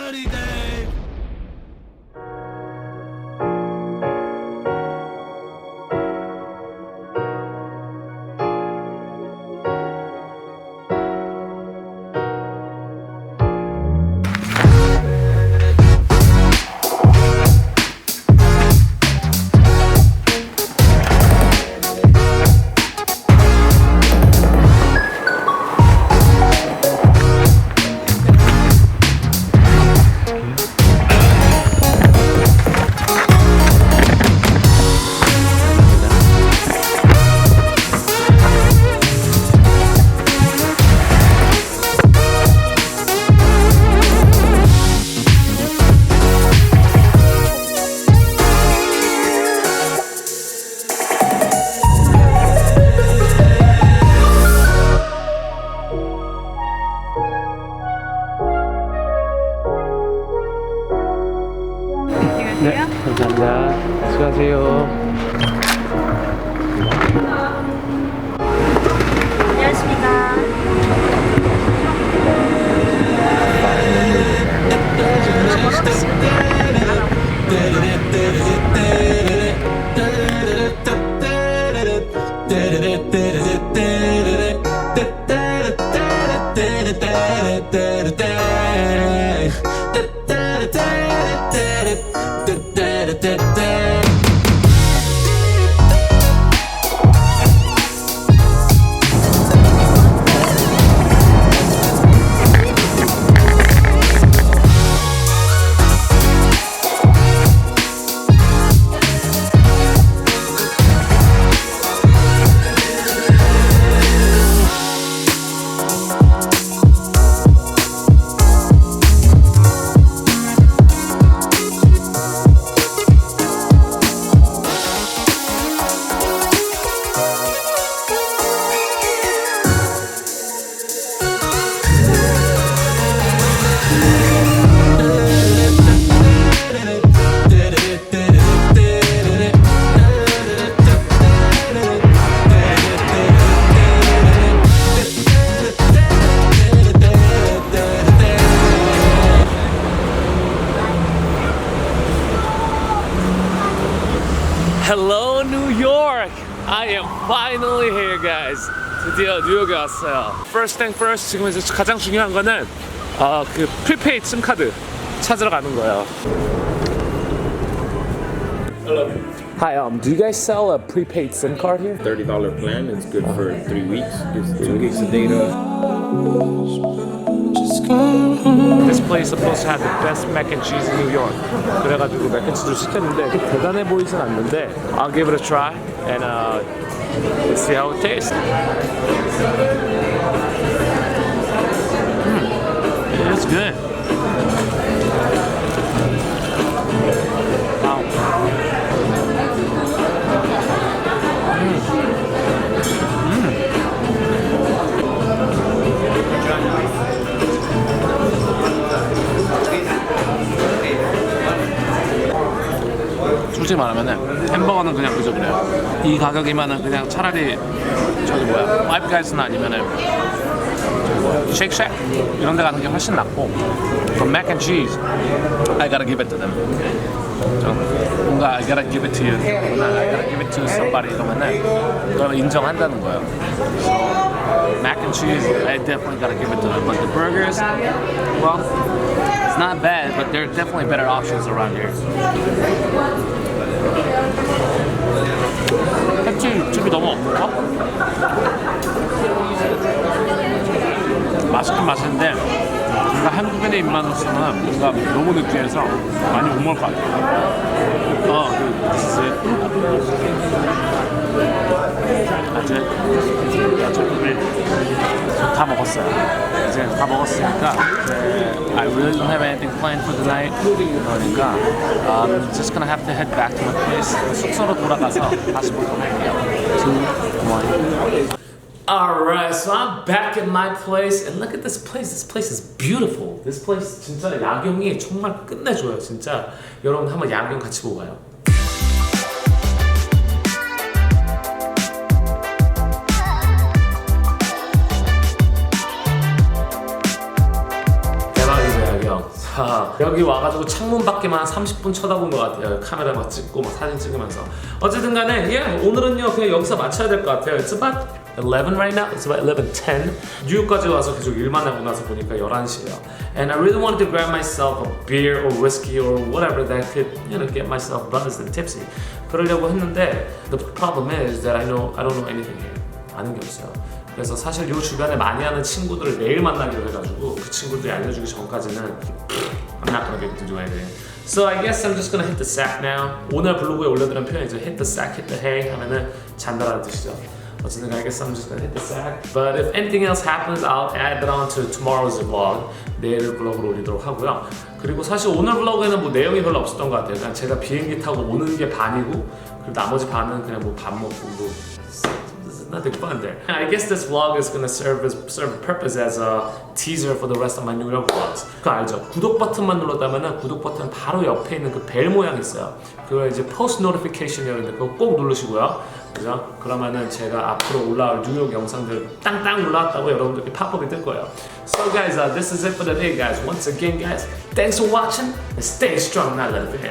날라리데이브. 네, 감사합니다. 수고하세요. Hello, New York! I am finally here, guys. 드디어 뉴욕에 왔어요. First thing first, 지금 이제 가장 중요한 거는 그 프리페이드 심카드 찾으러 가는 거예요. Hello. Hi, do you guys sell a prepaid SIM card here? $30 plan. It's good for 3 weeks. Gives 2 gigs of data. This place is supposed to have the best mac and cheese in New York. 그래가지고 mac and cheese를 시켰는데 대단해 보이진 않는데 I'll give it a try and let's see how it tastes. It's good. Wow. 솔직히 말하면은 햄버거는 그냥 그저 그래요. 이 가격이면은 그냥 차라리 저기 뭐야 파이브가이즈나 아니면은 쉐이크쉑 이런 데 가는 게 훨씬 낫고 그 mac and cheese I gotta give it to them. 뭔가 I gotta give it to you 그러거나 I gotta give it to somebody 이러면은 그러면 인정한다는 거예요. So mac and cheese I definitely gotta give it to them. But the burgers, well, it's not bad, but there are definitely better options around here. 햄집이 너무 없는가? 맛있긴 맛있는데 뭔가 한국인의 입맛으로서는 뭔가 너무 느끼해서 많이 못 먹을 것 같아요. 다 먹었어요. 이제 다 먹었으니까 I really don't have anything planned for tonight. 그러니까 I'm just gonna have to head back to my place. 숙소로 돌아가서 다시 보도록 할게요. 2, 1. Alright, so I'm back at my place and look at this place. This place is beautiful. This place 진짜 야경이 정말 끝내줘요. 진짜 여러분 한번 야경 같이 보고 가요. 대박이죠 야경. 여기 와가지고 창문 밖에만 30분 쳐다본 것 같아요. 카메라 막 찍고 막 사진 찍으면서. 어쨌든 간에 오늘은요 그냥 여기서 마쳐야 될 것 같아요. It's about 11 right now. It's about 11:10. 뉴욕까지 와서 계속 일만 하고 나서 보니까 11시예요. And I really wanted to grab myself a beer or whiskey or whatever that could, get myself buzzed and tipsy. 그러려고 했는데 the problem is that I don't know anything here. 아는 게 없어요. 그래서 사실 이 주변에 많이 하는 친구들을 내일 만나기로 해가지고 그 친구들이 알려주기 전까지는 I'm not gonna be able to do anything. So I guess I'm just gonna hit the sack now. 오늘 블로그에 올려드린 표현이죠. Hit the sack, hit the hay 하면은 잔다라는 뜻이죠. 어쨌든 I guess I'm just gonna hit the sack. But if anything else happens, I'll add that on to tomorrow's vlog. 내일 블로그로 올리도록 하고요. 그리고 사실 오늘 블로그에는 뭐 내용이 별로 없었던 것 같아요. 그냥 제가 비행기 타고 오는 게 반이고 그리고 나머지 반은 그냥 뭐 밥 먹고 뭐 nothing fun there. And I guess this vlog is gonna serve a purpose as a teaser for the rest of my New York vlogs. 그거 알죠? 구독 버튼만 눌렀다면은 구독 버튼 바로 옆에 있는 그 벨 모양이 있어요. 그거 이제 post notification이라는데 그거 꼭 누르시고요. 그죠? 그러면은 제가 앞으로 올라올 뉴욕 영상들 땅땅 올라왔다고 여러분들께 팝업이 뜰 거예요. So guys, this is it for the day, guys. Once again, guys, thanks for watching and stay strong. 날라리데이브.